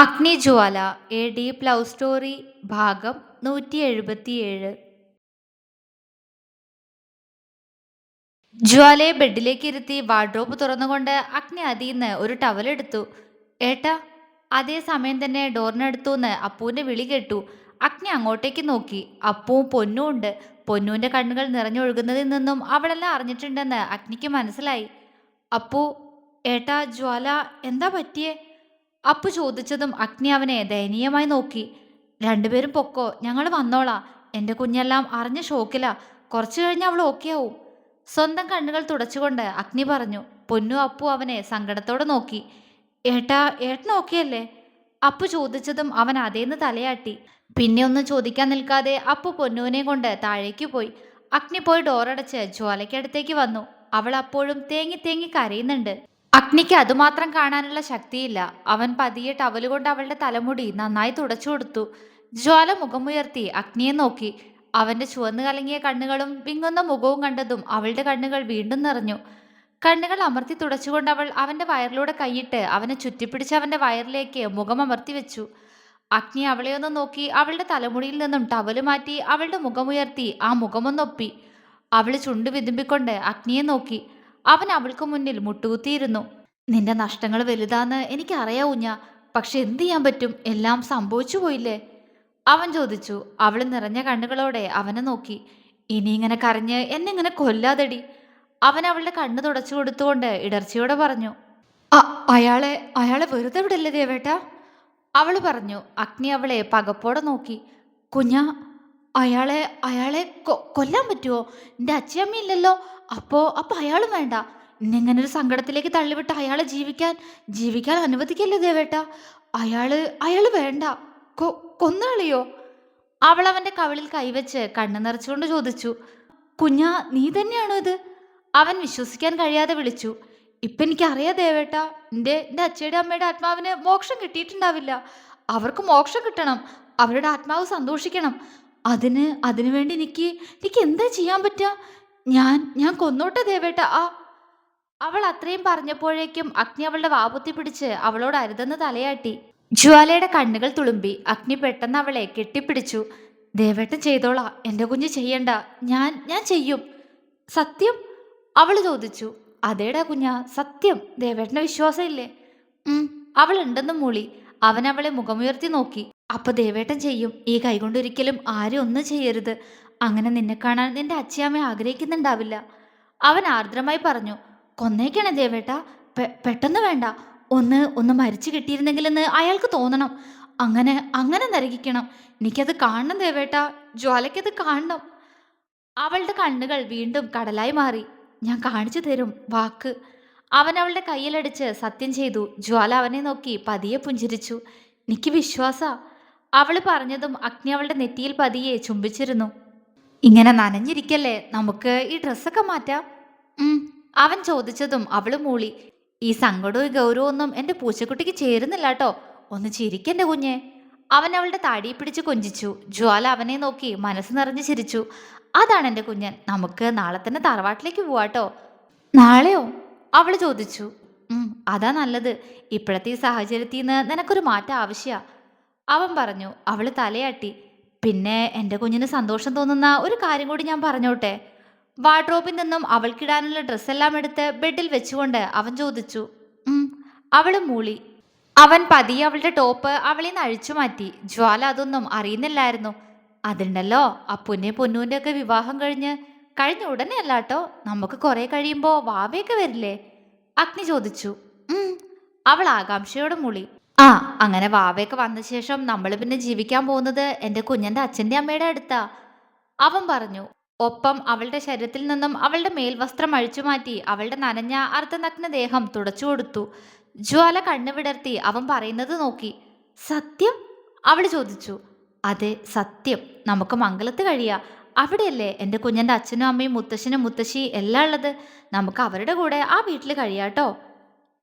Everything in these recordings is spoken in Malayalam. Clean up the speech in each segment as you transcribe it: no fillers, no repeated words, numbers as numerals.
അഗ്നിജ്വാല എ ഡീപ് ലവ് സ്റ്റോറി ഭാഗം 177. ജ്വാലയെ ബെഡിലേക്ക് ഇരുത്തി വാർഡ്രോബ് തുറന്നുകൊണ്ട് അഗ്നി അതിന്ന് ഒരു ടവലെടുത്തു. ഏട്ടാ. അതേ സമയം തന്നെ ഡോറിനടുത്തുനിന്ന് അപ്പുവിന്റെ വിളി കേട്ടു. അഗ്നി അങ്ങോട്ടേക്ക് നോക്കി. അപ്പുവും പൊന്നും ഉണ്ട്. പൊന്നുവിന്റെ കണ്ണുകൾ നിറഞ്ഞൊഴുകുന്നതിൽ നിന്നും അവളെല്ലാം അറിഞ്ഞിട്ടുണ്ടെന്ന് അഗ്നിക്ക് മനസ്സിലായി. അപ്പു. ഏട്ടാ. ജ്വാല എന്താ പറ്റിയേ? അപ്പു ചോദിച്ചതും അഗ്നി അവനെ ദയനീയമായി നോക്കി. രണ്ടുപേരും പൊക്കോ, ഞങ്ങൾ വന്നോളാം. എൻ്റെ കുഞ്ഞെല്ലാം അറിഞ്ഞ ഷോക്കിലാ. കുറച്ചു കഴിഞ്ഞ് അവൾ ഓക്കെ ആവും. സ്വന്തം കണ്ണുകൾ തുടച്ചുകൊണ്ട് അഗ്നി പറഞ്ഞു. പൊന്നു അപ്പു അവനെ സങ്കടത്തോടെ നോക്കി. ഏട്ടാ. ഏട്ടൻ ഓക്കെ അല്ലേ? അപ്പു ചോദിച്ചതും അവൻ അതേന്ന് തലയാട്ടി. പിന്നെ ഒന്നും ചോദിക്കാൻ നിൽക്കാതെ അപ്പു പൊന്നുവിനെ കൊണ്ട് താഴേക്ക് പോയി. അഗ്നി പോയി ഡോറടച്ച് ജ്വാലയ്ക്കടുത്തേക്ക് വന്നു. അവൾ അപ്പോഴും തേങ്ങി തേങ്ങി കരയുന്നുണ്ട്. അഗ്നിക്ക് അതുമാത്രം കാണാനുള്ള ശക്തിയില്ല. അവൻ പതിയെ ടവലുകൊണ്ട് അവളുടെ തലമുടി നന്നായി തുടച്ചു കൊടുത്തു. ജ്വാല മുഖമുയർത്തി അഗ്നിയെ നോക്കി. അവന്റെ ചുവന്നു കലങ്ങിയ കണ്ണുകളും വിങ്ങുന്ന മുഖവും കണ്ടതും അവളുടെ കണ്ണുകൾ വീണ്ടും നിറഞ്ഞു. കണ്ണുകൾ അമർത്തി തുടച്ചുകൊണ്ട് അവൾ അവന്റെ വയറിലൂടെ കൈയിട്ട് അവനെ ചുറ്റിപ്പിടിച്ച് അവന്റെ വയറിലേക്ക് മുഖം അമർത്തി വെച്ചു. അഗ്നി അവളെയൊന്ന് നോക്കി അവളുടെ തലമുടിയിൽ നിന്നും ടവല് മാറ്റി അവളുടെ മുഖമുയർത്തി ആ മുഖമൊന്നൊപ്പി. അവള് ചുണ്ടു വിതുമ്പിക്കൊണ്ട് അഗ്നിയെ നോക്കി. അവൻ അവൾക്ക് മുന്നിൽ മുട്ടുകുത്തിയിരുന്നു. നിന്റെ നഷ്ടങ്ങൾ വലുതാന്ന് എനിക്കറിയാവൂഞ്ഞ. പക്ഷെ എന്ത് ചെയ്യാൻ പറ്റും, എല്ലാം സംഭവിച്ചു പോയില്ലേ? അവൻ ചോദിച്ചു. അവൾ നിറഞ്ഞ കണ്ണുകളോടെ അവനെ നോക്കി. ഇനി ഇങ്ങനെ കരഞ്ഞ് എന്നെ ഇങ്ങനെ കൊല്ലാതെടി. അവൻ അവളുടെ കണ്ണ് തുടച്ചു കൊടുത്തുകൊണ്ട് ഇടർച്ചയോടെ പറഞ്ഞു. അയാളെ അയാളെ വെറുതെ വിടല്ലേ ദേവേട്ടാ. അവള് പറഞ്ഞു. അഗ്നി അവളെ പകപ്പോടെ നോക്കി. കുഞ്ഞാ. അയാളെ അയാളെ കൊല്ലാൻ പറ്റുമോ? എൻ്റെ അച്ഛയമ്മയില്ലല്ലോ. അപ്പോ അയാളും വേണ്ട. ഇന്നിങ്ങനെ ഒരു സങ്കടത്തിലേക്ക് തള്ളിവിട്ട് അയാളെ ജീവിക്കാൻ അനുവദിക്കല്ലേ ദേവേട്ടാ. അയാള് വേണ്ട. കൊന്നുകളയോ? അവൾ അവന്റെ കവിളിൽ കൈവച്ച് കണ്ണു നിറച്ചുകൊണ്ട് ചോദിച്ചു. കുഞ്ഞാ, നീ തന്നെയാണോ ഇത്? അവൻ വിശ്വസിക്കാൻ കഴിയാതെ വിളിച്ചു. ഇപ്പൊ എനിക്കറിയാ ദേവേട്ടാ. എൻ്റെ അച്ഛയുടെ അമ്മയുടെ ആത്മാവിന് മോക്ഷം കിട്ടിയിട്ടുണ്ടാവില്ല. അവർക്ക് മോക്ഷം കിട്ടണം. അവരുടെ ആത്മാവ് സന്തോഷിക്കണം. അതിനു വേണ്ടി എനിക്ക് എന്താ ചെയ്യാൻ പറ്റുക? ഞാൻ കൊന്നോട്ടെ ദേവേട്ട. അവൾ അത്രയും പറഞ്ഞപ്പോഴേക്കും അഗ്നി അവളുടെ വാപുത്തി പിടിച്ച് അവളോട് അരുതെന്ന് തലയാട്ടി. ജ്വാലയുടെ കണ്ണുകൾ തുളുമ്പി. അഗ്നി പെട്ടെന്ന് അവളെ കെട്ടിപ്പിടിച്ചു. ദേവേട്ടൻ ചെയ്തോളാ, എൻ്റെ കുഞ്ഞ് ചെയ്യണ്ട. ഞാൻ ചെയ്യും. സത്യം? അവൾ ചോദിച്ചു. അതേടാ കുഞ്ഞാ, സത്യം. ദേവേട്ടന് വിശ്വാസം ഇല്ലേ? അവൾ ഉണ്ടെന്ന് മൂളി. അവൻ അവളെ മുഖമുയർത്തി നോക്കി. അപ്പൊ ദേവേട്ടൻ ചെയ്യും. ഈ കൈകൊണ്ടൊരിക്കലും ആരും ഒന്നും ചെയ്യരുത്. അങ്ങനെ നിന്നെ കാണാൻ നിന്റെ അച്ഛയമ്മ ആഗ്രഹിക്കുന്നുണ്ടാവില്ല. അവൻ ആർദ്രമായി പറഞ്ഞു. കൊന്നേക്കണേ ദേവേട്ട. പെട്ടെന്ന് വേണ്ട. ഒന്ന് മരിച്ചു കിട്ടിയിരുന്നെങ്കിലെന്ന് അയാൾക്ക് തോന്നണം. അങ്ങനെ നരകിക്കണം. എനിക്കത് കാണണം ദേവേട്ട. ജ്വാലയ്ക്കത് കാണണം. അവളുടെ കണ്ണുകൾ വീണ്ടും കടലായി മാറി. ഞാൻ കാണിച്ചു തരും, വാക്ക്. അവൻ അവളുടെ കയ്യിലടിച്ച് സത്യം ചെയ്തു. ജ്വാല അവനെ നോക്കി പതിയെ പുഞ്ചിരിച്ചു. എനിക്ക് വിശ്വാസ. അവള് പറഞ്ഞതും അഗ്നി അവളുടെ നെറ്റിയിൽ പതിയെ ചുംബിച്ചിരുന്നു. ഇങ്ങനെ നനഞ്ഞിരിക്കല്ലേ, നമുക്ക് ഈ ഡ്രസ്സൊക്കെ മാറ്റാം. അവൻ ചോദിച്ചതും അവള് മൂളി. ഈ സങ്കടവും ഗൗരവവും ഒന്നും എൻ്റെ പൂച്ചക്കുട്ടിക്ക് ചേരുന്നില്ല കേട്ടോ. ഒന്ന് ചിരിക്കെൻ്റെ കുഞ്ഞെ. അവൻ അവളുടെ താടിയെ പിടിച്ച് കൊഞ്ചിച്ചു. ജ്വാല അവനെ നോക്കി മനസ്സ് നിറഞ്ഞ് ചിരിച്ചു. അതാണ് എൻ്റെ കുഞ്ഞൻ. നമുക്ക് നാളെ തന്നെ തറവാട്ടിലേക്ക് പോവാട്ടോ. നാളെയോ? അവൾ ചോദിച്ചു. അതാ നല്ലത്. ഇപ്പോഴത്തെ ഈ സാഹചര്യത്തിൽ നിന്ന് നിനക്കൊരു മാറ്റം ആവശ്യമാ. അവൻ പറഞ്ഞു. അവൾ തലയാട്ടി. പിന്നെ എൻ്റെ കുഞ്ഞിന് സന്തോഷം തോന്നുന്ന ഒരു കാര്യം കൂടി ഞാൻ പറഞ്ഞോട്ടെ? വാർഡ്രോബിൽ നിന്നും അവൾക്കിടാനുള്ള ഡ്രസ്സെല്ലാം എടുത്ത് ബെഡിൽ വെച്ചുകൊണ്ട് അവൻ ചോദിച്ചു. അവൾ മൂളി. അവൻ പതിയെ അവളുടെ ടോപ്പ് അവളിൽ നിന്ന് അഴിച്ചു മാറ്റി. ജ്വാല അതൊന്നും അറിയുന്നില്ലായിരുന്നു. അതുണ്ടല്ലോ, അപ്പുവിൻ്റെ പൊന്നൂൻ്റെ ഒക്കെ വിവാഹം കഴിഞ്ഞ ഉടനെ അല്ലാട്ടോ, നമുക്ക് കുറെ കഴിയുമ്പോൾ വാവയൊക്കെ വരില്ലേ? അഗ്നി ചോദിച്ചു. അവൾ ആകാംക്ഷയോടെ മൂളി. അങ്ങനെ വാവയൊക്കെ വന്ന ശേഷം നമ്മൾ പിന്നെ ജീവിക്കാൻ പോകുന്നത് എൻ്റെ കുഞ്ഞൻ്റെ അച്ഛൻ്റെ അമ്മയുടെ അടുത്താ. അവൻ പറഞ്ഞു. ഒപ്പം അവളുടെ ശരീരത്തിൽ നിന്നും അവളുടെ മേൽവസ്ത്രം അഴിച്ചു മാറ്റി അവളുടെ നനഞ്ഞ അർദ്ധനഗ്ന ദേഹം തുടച്ചു കൊടുത്തു. ജ്വാല കണ്ണു വിടർത്തി അവൻ പറയുന്നത് നോക്കി. സത്യം? അവൾ ചോദിച്ചു. അതെ, സത്യം. നമുക്ക് മംഗലത്ത് കഴിയാം. അവിടെയല്ലേ എൻ്റെ കുഞ്ഞൻ്റെ അച്ഛനും അമ്മയും മുത്തശ്ശനും മുത്തശ്ശി എല്ലാം ഉള്ളത്. നമുക്ക് അവരുടെ കൂടെ ആ വീട്ടിൽ കഴിയാട്ടോ.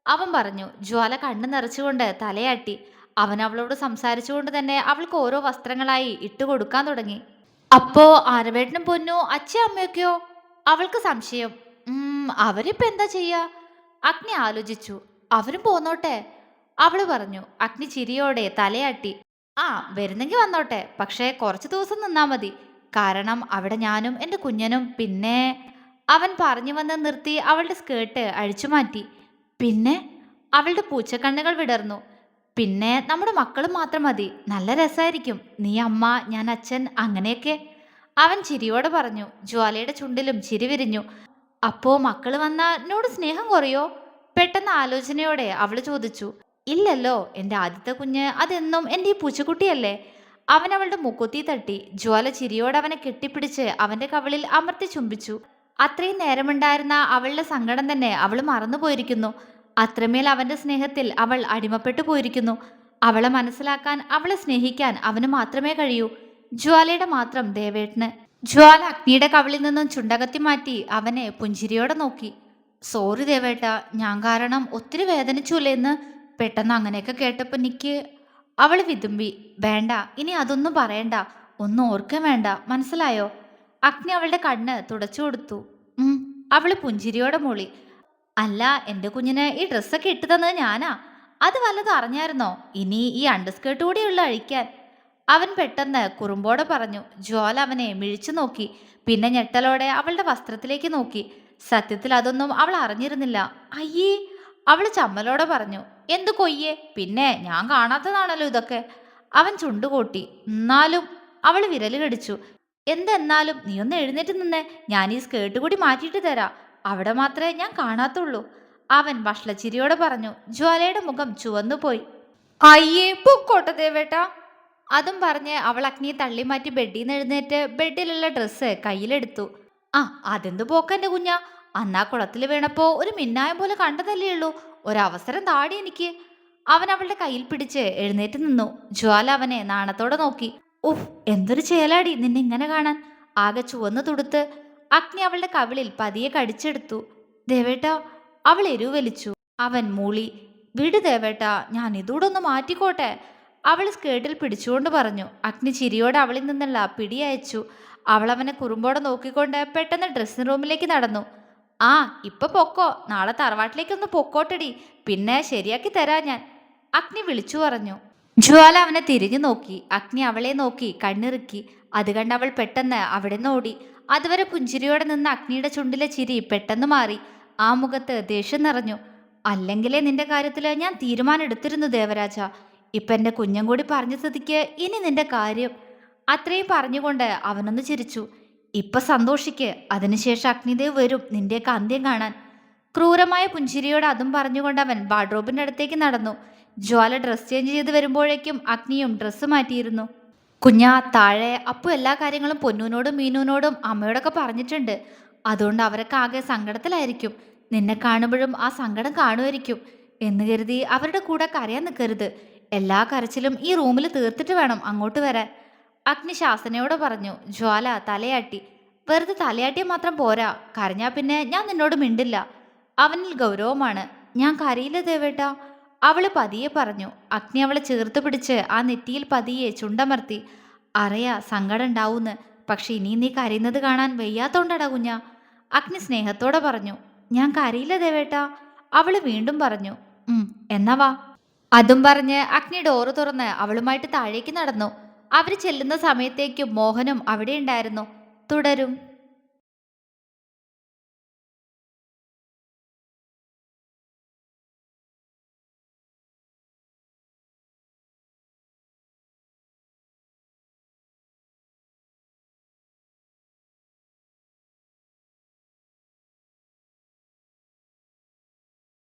അവൻ പറഞ്ഞു. ജ്വാല കണ്ണു നിറച്ചുകൊണ്ട് തലയാട്ടി. അവൻ അവളോട് സംസാരിച്ചുകൊണ്ട് തന്നെ അവൾക്ക് ഓരോ വസ്ത്രങ്ങളായി ഇട്ടുകൊടുക്കാൻ തുടങ്ങി. അപ്പോ ആരവേട്ടനും പൊന്നു അച്ഛൻ അമ്മയൊക്കെയോ? അവൾക്ക് സംശയം. അവരിപ്പോ എന്താ ചെയ്യാ? അഗ്നി ആലോചിച്ചു. അവരും പോന്നോട്ടെ. അവള് പറഞ്ഞു. അഗ്നി ചിരിയോടെ തലയാട്ടി. ആ, വരുന്നെങ്കി വന്നോട്ടെ. പക്ഷേ കുറച്ച് ദിവസം നിന്നാ മതി. കാരണം അവിടെ ഞാനും എന്റെ കുഞ്ഞനും പിന്നെ അവൻ പറഞ്ഞു വന്ന് നിർത്തി അവളുടെ സ്കേർട്ട് അഴിച്ചു മാറ്റി. പിന്നെ അവളുടെ പൂച്ചക്കണ്ണുകൾ വിടർന്നു. പിന്നെ നമ്മുടെ മക്കളും മാത്രം മതി. നല്ല രസായിരിക്കും. നീ അമ്മ, ഞാൻ അച്ഛൻ, അങ്ങനെയൊക്കെ. അവൻ ചിരിയോടെ പറഞ്ഞു. ജ്വാലയുടെ ചുണ്ടിലും ചിരി വിരിഞ്ഞു. അപ്പോ മക്കള് വന്നാ എന്നോട് സ്നേഹം കുറയോ? പെട്ടെന്ന് ആലോചനയോടെ അവള് ചോദിച്ചു. ഇല്ലല്ലോ, എന്റെ ആദ്യത്തെ കുഞ്ഞ് അതെന്നും എന്റെ ഈ പൂച്ചക്കുട്ടിയല്ലേ. അവൻ അവളുടെ മുക്കുത്തി തട്ടി. ജ്വാല ചിരിയോടെ അവനെ കെട്ടിപ്പിടിച്ച് അവന്റെ കവിളിൽ അമർത്തി ചുംബിച്ചു. അത്രയും നേരമുണ്ടായിരുന്ന അവളുടെ സങ്കടം തന്നെ അവൾ മറന്നുപോയിരിക്കുന്നു. അത്രമേൽ അവന്റെ സ്നേഹത്തിൽ അവൾ അടിമപ്പെട്ടു പോയിരിക്കുന്നു. അവളെ മനസ്സിലാക്കാൻ, അവളെ സ്നേഹിക്കാൻ അവന് മാത്രമേ കഴിയൂ. ജ്വാലയുടെ മാത്രം ദേവേട്ടന്. ജ്വാല അഗ്നിയുടെ കവിളിൽ നിന്നും ചുണ്ടകത്തി മാറ്റി അവനെ പുഞ്ചിരിയോടെ നോക്കി. സോറി ദേവേട്ട, ഞാൻ കാരണം ഒത്തിരി വേദനിച്ചൂലേ എന്ന്. പെട്ടെന്ന് അങ്ങനെയൊക്കെ കേട്ടപ്പോൾ എനിക്ക്. അവൾ വിതുമ്പി. വേണ്ട, ഇനി അതൊന്നും പറയണ്ട. ഒന്നും ഓർക്കാൻ വേണ്ട, മനസ്സിലായോ? അഗ്നി അവളുടെ കണ്ണ് തുടച്ചു കൊടുത്തു. ഉം. അവള് പുഞ്ചിരിയോടെ മൂളി. അല്ല, എന്റെ കുഞ്ഞിന് ഈ ഡ്രസ്സൊക്കെ ഇട്ടു തന്നത് ഞാനാ. അത് വല്ലതും അറിഞ്ഞായിരുന്നോ? ഇനി ഈ അണ്ടർസ്കേർട്ട് കൂടിയുള്ള അഴിക്കാൻ. അവൻ പെട്ടെന്ന് കുറുമ്പോടെ പറഞ്ഞു. ജ്വാല അവനെ മിഴിച്ചു നോക്കി. പിന്നെ ഞെട്ടലോടെ അവളുടെ വസ്ത്രത്തിലേക്ക് നോക്കി. സത്യത്തിൽ അതൊന്നും അവൾ അറിഞ്ഞിരുന്നില്ല. അയ്യേ, അവള് ചമ്മലോടെ പറഞ്ഞു. എന്തു കൊയ്യേ? പിന്നെ ഞാൻ കാണാത്തതാണല്ലോ ഇതൊക്കെ. അവൻ ചുണ്ടുകൂട്ടി. എന്നാലും. അവള് വിരല് കടിച്ചു. എന്തെന്നാലും? നീ ഒന്ന് എഴുന്നേറ്റ് നിന്നേ. ഞാൻ ഈ സ്കേർട്ട് കൂടി മാറ്റിയിട്ട് തരാം. അവിടെ മാത്രമേ ഞാൻ കാണാത്തുള്ളൂ. അവൻ വഷളച്ചിരിയോടെ പറഞ്ഞു. ജ്വാലയുടെ മുഖം ചുവന്നുപോയി. അയ്യേ, പൊക്കോട്ടെ ദേവേട്ടാ. അതും പറഞ്ഞ് അവൾ അഗ്നിയെ തള്ളി മാറ്റി ബെഡിൽ നിന്ന് എഴുന്നേറ്റ് ബെഡിലുള്ള ഡ്രസ്സ് കയ്യിലെടുത്തു. ആ, അതെന്തു പോക്കെന്റെ കുഞ്ഞാ. അന്നാ കുളത്തിൽ വീണപ്പോ ഒരു മിന്നായം പോലെ കണ്ടതല്ലേ ഉള്ളൂ. ഒരവസരം താടി എനിക്ക്. അവൻ അവളുടെ കയ്യിൽ പിടിച്ച് എഴുന്നേറ്റ് നിന്നു. ജ്വാല അവനെ നാണത്തോടെ നോക്കി. ഉഫ്, എന്തൊരു ചേലാടി നിന്നെ ഇങ്ങനെ കാണാൻ. ആകെ ചുവന്നു തുടുത്ത്. അഗ്നി അവളുടെ കവിളിൽ പതിയെ കടിച്ചെടുത്തു. ദേവേട്ടാ. അവൾ എരുവലിച്ചു. അവൻ മൂളി. വിട് ദേവേട്ടാ, ഞാൻ ഇതൂടെ ഒന്ന് മാറ്റിക്കോട്ടെ. അവൾ സ്കേർട്ടിൽ പിടിച്ചുകൊണ്ട് പറഞ്ഞു. അഗ്നി ചിരിയോടെ അവളിൽ നിന്നുള്ള പിടി അയച്ചു. അവൾ അവനെ കുറുമ്പോടെ നോക്കിക്കൊണ്ട് പെട്ടെന്ന് ഡ്രസ്സിംഗ് റൂമിലേക്ക് നടന്നു. ആ, ഇപ്പൊ പൊക്കോ. നാളെ തറവാട്ടിലേക്കൊന്ന് പൊക്കോട്ടടി. പിന്നെ ശരിയാക്കി തരാ ഞാൻ. അഗ്നി വിളിച്ചു പറഞ്ഞു. ജ്വാല അവനെ തിരിഞ്ഞു നോക്കി. അഗ്നി അവളെ നോക്കി കണ്ണിറുക്കി. അത് കണ്ട് അവൾ പെട്ടെന്ന് അവിടെ നിന്ന് ഓടി. അതുവരെ പുഞ്ചിരിയോടെ നിന്ന് അഗ്നിയുടെ ചുണ്ടിലെ ചിരി പെട്ടെന്ന് മാറി. ആ മുഖത്ത് ദേഷ്യം നിറഞ്ഞു. അല്ലെങ്കിലേ നിന്റെ കാര്യത്തില് ഞാൻ തീരുമാനം എടുത്തിരുന്നു ദേവരാജ. ഇപ്പൊ എന്റെ കുഞ്ഞും കൂടി പറഞ്ഞ സ്ഥിതിക്ക് ഇനി നിന്റെ കാര്യം. അത്രയും പറഞ്ഞുകൊണ്ട് അവനൊന്ന് ചിരിച്ചു. ഇപ്പൊ സന്തോഷിക്ക്. അതിനുശേഷം അഗ്നിദേവ് വരും നിന്റെയൊക്കെ അന്ത്യം കാണാൻ. ക്രൂരമായ പുഞ്ചിരിയോടെ അതും പറഞ്ഞുകൊണ്ട് അവൻ വാർഡ്രോബിന്റെ അടുത്തേക്ക് നടന്നു. ജ്വാല ഡ്രസ് ചേഞ്ച് ചെയ്ത് വരുമ്പോഴേക്കും അഗ്നിയും ഡ്രസ്സ് മാറ്റിയിരുന്നു. കുഞ്ഞാ, താഴെ അപ്പു എല്ലാ കാര്യങ്ങളും പൊന്നൂനോടും മീനൂനോടും അമ്മയോടൊക്കെ പറഞ്ഞിട്ടുണ്ട്. അതുകൊണ്ട് അവരൊക്കെ ആകെ സങ്കടത്തിലായിരിക്കും. നിന്നെ കാണുമ്പോഴും ആ സങ്കടം കാണുമായിരിക്കും എന്ന് കരുതി അവരുടെ കൂടെ കരയാൻ നിൽക്കരുത്. എല്ലാ കരച്ചിലും ഈ റൂമിൽ തീർത്തിട്ട് വേണം അങ്ങോട്ട് വരാൻ. അഗ്നി ശാസനയോട് പറഞ്ഞു. ജ്വാല തലയാട്ടി. വെറുതെ തലയാട്ടിയ മാത്രം പോരാ. കരഞ്ഞാ പിന്നെ ഞാൻ നിന്നോട് മിണ്ടില്ല. അവനിൽ ഗൗരവമാണ്. ഞാൻ കരയില്ല ദേവേട്ടാ. അവള് പതിയെ പറഞ്ഞു. അഗ്നി അവളെ ചേർത്ത് പിടിച്ച് ആ നെറ്റിയിൽ പതിയെ ചുണ്ടമർത്തി. അറിയാ സങ്കടം ഉണ്ടാവൂന്ന്. പക്ഷെ ഇനി നീ കരയുന്നത് കാണാൻ വയ്യാത്തോണ്ടടാ കുഞ്ഞാ. അഗ്നി സ്നേഹത്തോടെ പറഞ്ഞു. ഞാൻ കരയില്ല ദേവേട്ടാ. അവള് വീണ്ടും പറഞ്ഞു. എന്നാ വാ. അതും പറഞ്ഞ് അഗ്നി ഡോറ് തുറന്ന് അവളുമായിട്ട് താഴേക്ക് നടന്നു. അവര് ചെല്ലുന്ന സമയത്തേക്കും മോഹനും അവിടെ ഉണ്ടായിരുന്നു. തുടരും.